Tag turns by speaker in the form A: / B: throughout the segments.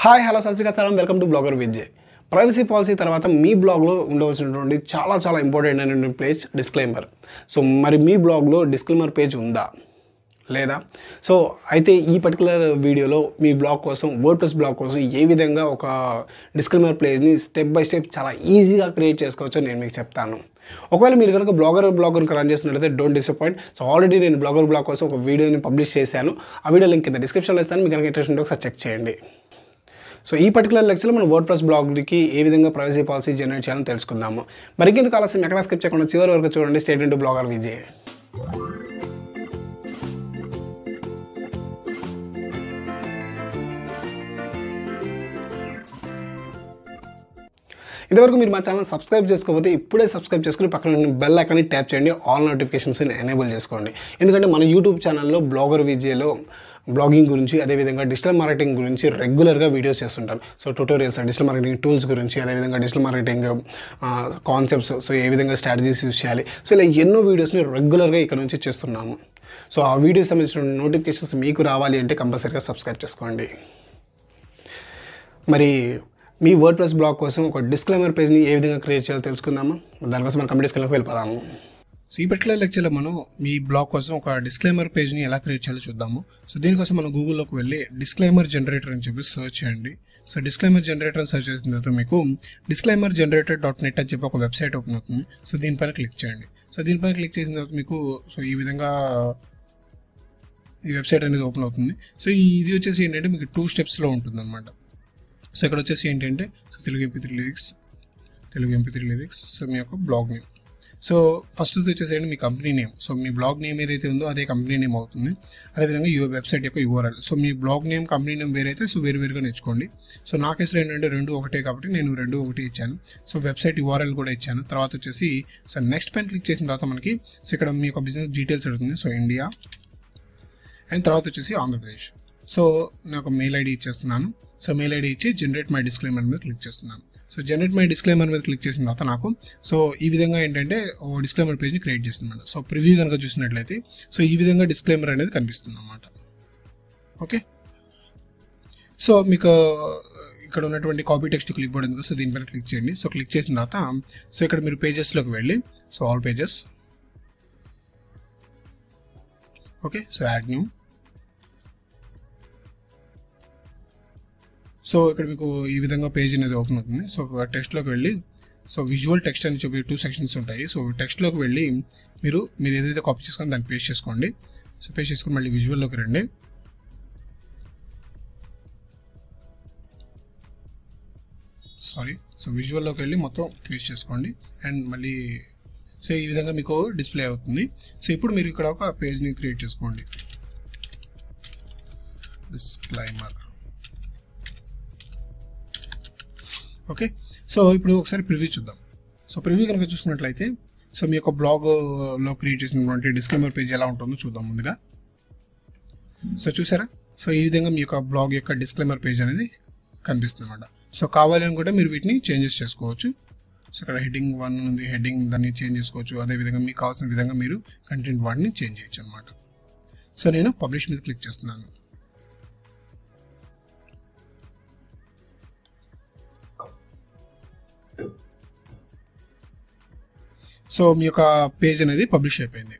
A: Hi hello సత్యకాలం welcome to blogger Vijay. Privacy policy తర్వాత మీ బ్లాగ్లో ఉండవలసినటువంటి చాలా ఇంపార్టెంట్ అయినటువంటి ప్లేస్ డిస్క్లైమర్. సో మరి మీ బ్లాగ్లో డిస్క్లైమర్ పేజ్ ఉందా లేదా? సో అయితే ఈ పర్టికులర్ వీడియోలో మీ బ్లాగ్ కోసం వర్డ్ప్రెస్ బ్లాగ్ కోసం ఏ విధంగా ఒక డిస్క్లైమర్ పేజ్ని స్టెప్ బై స్టెప్ చాలా ఈజీగా క్రియేట్ చేసుకోవచ్చో నేను మీకు చెప్తాను. ఒకవేళ మీరు కనుక బ్లాగర్ కనుక రన్ చేస్తున్నట్లయితే డోంట్ డిసప్పాయింట్. సో ఆల్రెడీ నేను బ్లాగ్ కోసం ఒక వీడియోని పబ్లిష్ చేశాను. ఆ వీడియో లింక్ కింద డిస్క్రిప్షన్లో ఇస్తాను. మీకు కనుక ఇంట్రెస్ట్ ఉంటే ఒకసారి చెక్ చేయండి. సో ఈ పర్టికులర్ లెక్చర్లో మనం వర్డ్ప్రెస్ బ్లాగ్కి ఏ విధంగా ప్రైవసీ పాలసీ జనరేట్ చేయాలని తెలుసుకుందాము. మరికెందుకు ఆలస్యం ఎక్కడ స్కిప్ చేయకుండా చివరి వరకు చూడండి. State into blogger Vijay. ఇంతవరకు మీరు మా ఛానల్ సబ్స్క్రైబ్ చేసుకోకపోతే ఇప్పుడే సబ్స్క్రైబ్ చేసుకుని పక్కన బెల్ ఐకాన్ని ట్యాప్ చేయండి. ఆల్ నోటిఫికేషన్స్ని ఎనేబుల్ చేసుకోండి. ఎందుకంటే మన యూట్యూబ్ ఛానల్లో బ్లాగర్ విజయ్లో బ్లాగింగ్ గురించి అదేవిధంగా డిజిటల్ మార్కెటింగ్ గురించి రెగ్యులర్గా వీడియోస్ చేస్తుంటాను. So tutorials, digital marketing tools గురించి, అదేవిధంగా డిజిటల్ మార్కెటింగ్ కాన్సెప్ట్స్, సో ఏ విధంగా స్ట్రాటజీస్ యూస్ చేయాలి, సో ఇలా ఎన్నో వీడియోస్ని రెగ్యులర్గా ఇక్కడ నుంచి చేస్తున్నాము. సో ఆ వీడియోస్ సంబంధించిన నోటిఫికేషన్స్ మీకు రావాలి అంటే కంపల్సరీగా సబ్స్క్రైబ్ చేసుకోండి. మరి మీ వర్డ్ప్రెస్ బ్లాగ్ కోసం ఒక డిస్క్లైమర్ పేజ్ని ఏ విధంగా క్రియేట్ చేయాలో తెలుసుకుందాము. దానికోసం మనం కంప్యూటర్ స్కిల్లోకి వెళ్ళిపోదాము. సో ఈ పర్టికులర్ లెక్చర్లో మనం మీ బ్లాగ్ కోసం ఒక డిస్క్లైమర్ పేజ్ని ఎలా క్రియేట్ చేయాలో చూద్దాము. సో దీనికోసం మనం గూగుల్లోకి వెళ్ళి డిస్క్లైమర్ జనరేటర్ అని చెప్పి సర్చ్ చేయండి. సో డిస్క్లైమర్ జనరేటర్ అని సర్చ్ చేసిన తర్వాత మీకు disclaimergenerator.net అని చెప్పి ఒక వెబ్సైట్ ఓపెన్ అవుతుంది. సో దీనిపైన క్లిక్ చేయండి. సో దీనిపైన క్లిక్ చేసిన తర్వాత మీకు సో ఈ విధంగా ఈ వెబ్సైట్ అనేది ఓపెన్ అవుతుంది. సో ఇది వచ్చేసి ఏంటంటే మీకు 2 స్టెప్స్లో ఉంటుంది అనమాట. సో ఇక్కడ వచ్చేసి ఏంటంటే తెలుగు MP3 లిరిక్స్ సో మీ యొక్క బ్లాగ్ నేమ్. సో ఫస్ట్ వచ్చేసి మీ కంపెనీ నేమ్. సో మీ బ్లాగ్ నేమ్ ఏదైతే ఉందో అదే కంపెనీ నేమ్ అవుతుంది. అదేవిధంగా వెబ్సైట్ యొక్క URL. సో మీ బ్లాగ్ నేమ్ కంపెనీ నేమ్ వేరైతే సో వేరుగా నేర్చుకోండి. సో నా కేసులో ఏంటంటే 2 ఒకటే కాబట్టి నేను 2 ఒకటి ఇచ్చాను. సో వెబ్సైట్ URL కూడా ఇచ్చాను. తర్వాత వచ్చేసి సో నెక్స్ట్ పైన క్లిక్ చేసిన తర్వాత మనకి సో ఇక్కడ మీ యొక్క బిజినెస్ డీటెయిల్స్ అడుగుతుంది. సో ఇండియా అండ్ తర్వాత వచ్చేసి ఆంధ్రప్రదేశ్. సో నేను ఒక మెయిల్ ఐడి ఇచ్చేస్తున్నాను. సో మెయిల్ ఐడి ఇచ్చి జనరేట్ మై డిస్క్లైమర్ మీద క్లిక్ చేస్తున్నాను. సో జనరేట్ మై డిస్క్లైమర్ మీద క్లిక్ చేసిన తర్వాత నాకు సో ఈ విధంగా ఏంటంటే ఓ డిస్క్లైమర్ పేజ్ని క్రియేట్ చేస్తున్నాను. సో ప్రివ్యూ కనుక చూసినట్లయితే సో ఈ విధంగా డిస్క్లైమర్ అనేది కనిపిస్తుంది అన్నమాట. ఓకే, సో మీకు ఇక్కడ ఉన్నటువంటి కాపీ టెక్స్ట్ క్లిక్ బోర్డ్ ఉంది. సో దీనిపైన క్లిక్ చేయండి. సో క్లిక్ చేసిన తర్వాత సో ఇక్కడ మీరు పేజెస్లోకి వెళ్ళి so all pages. Okay, so add new. So ఇక్కడ మీకు ఈ విధంగా పేజ్ అనేది ఓపెన్ అవుతుంది. సో టెక్స్ట్లోకి వెళ్ళి సో విజువల్ టెక్స్ట్ అని చెప్పి 2 సెక్షన్స్ ఉంటాయి. సో టెక్స్ట్లోకి వెళ్ళి మీరు ఏదైతే కాపీ చేసుకొని దాన్ని పేస్ట్ చేసుకోండి. సో పేస్ట్ చేసుకొని మళ్ళీ విజువల్లోకి రండి. సో విజువల్లోకి వెళ్ళి మొత్తం పేస్ట్ చేసుకోండి అండ్ మళ్ళీ సో ఈ విధంగా మీకు డిస్ప్లే అవుతుంది. సో ఇప్పుడు మీరు ఇక్కడ ఒక పేజ్ని క్రియేట్ చేసుకోండి. డిస్క్లైమర్. ఓకే, సో ఇప్పుడు ఒకసారి ప్రివ్యూ చూద్దాం. సో ప్రివ్యూ కనుక చూసుకున్నట్లయితే సో మీ యొక్క బ్లాగ్లో క్రియేట్ చేసినటువంటి డిస్క్లైమర్ పేజ్ ఎలా ఉంటుందో చూద్దాం ముందుగా. సో చూసారా, సో ఈ విధంగా మీ యొక్క బ్లాగ్ యొక్క డిస్క్లైమర్ పేజ్ అనేది కనిపిస్తుంది అన్నమాట. సో కావాలి అనుకుంటే మీరు వీటిని చేంజెస్ చేసుకోవచ్చు. సో ఇక్కడ హెడ్డింగ్ 1 ఉంది, హెడ్డింగ్ దాన్ని చేంజ్ చేసుకోవచ్చు. అదేవిధంగా మీకు కావాల్సిన విధంగా మీరు కంటెంట్ వాటిని చేంజ్ చేయొచ్చు అనమాట. సో నేను పబ్లిష్ మీద క్లిక్ చేస్తున్నాను. సో మీ యొక్క పేజ్ అనేది పబ్లిష్ అయిపోయింది.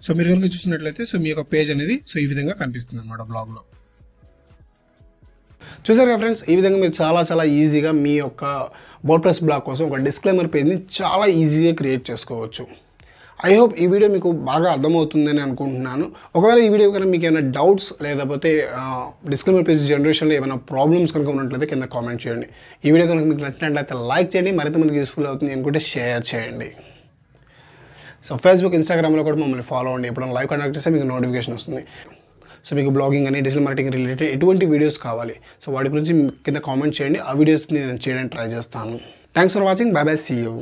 A: సో మీరు కనుక చూసినట్లయితే సో మీ యొక్క పేజ్ అనేది సో ఈ విధంగా కనిపిస్తుంది అన్నమాట బ్లాగ్లో. చూసారుగా ఫ్రెండ్స్, ఈ విధంగా మీరు చాలా ఈజీగా మీ యొక్క వర్డ్ప్రెస్ బ్లాగ్ కోసం ఒక డిస్క్లైమర్ పేజ్ని చాలా ఈజీగా క్రియేట్ చేసుకోవచ్చు. ఐ హోప్ ఈ వీడియో మీకు బాగా అర్థమవుతుందని అనుకుంటున్నాను. ఒకవేళ ఈ వీడియో కనుక మీకు ఏమైనా డౌట్స్ లేకపోతే డిస్క్లైమర్ పేజ్ జనరేషన్లో ఏమైనా ప్రాబ్లమ్స్ కనుక ఉన్నట్లయితే కింద కామెంట్ చేయండి. ఈ వీడియో కనుక మీకు నచ్చినట్లయితే లైక్ చేయండి, మరింత మందికి యూస్ఫుల్ అవుతుంది అనుకుంటే షేర్ చేయండి. సో ఫేస్బుక్, ఇన్స్టాగ్రామ్లో కూడా మమ్మల్ని ఫాలో అవ్వండి. ఎప్పుడైనా లైవ్ కండక్ట్ చేస్తే మీకు నోటిఫికేషన్ వస్తుంది. సో మీకు బ్లాగింగ్ అని డిజిటల్ మార్కెటింగ్ రిలేటెడ్ ఎటువంటి వీడియోస్ కావాలి సో వాటి గురించి కింద కామెంట్ చేయండి. ఆ వీడియోస్ని నేను చేయడానికి ట్రై చేస్తాను. Thanks for watching. Bye bye, see you.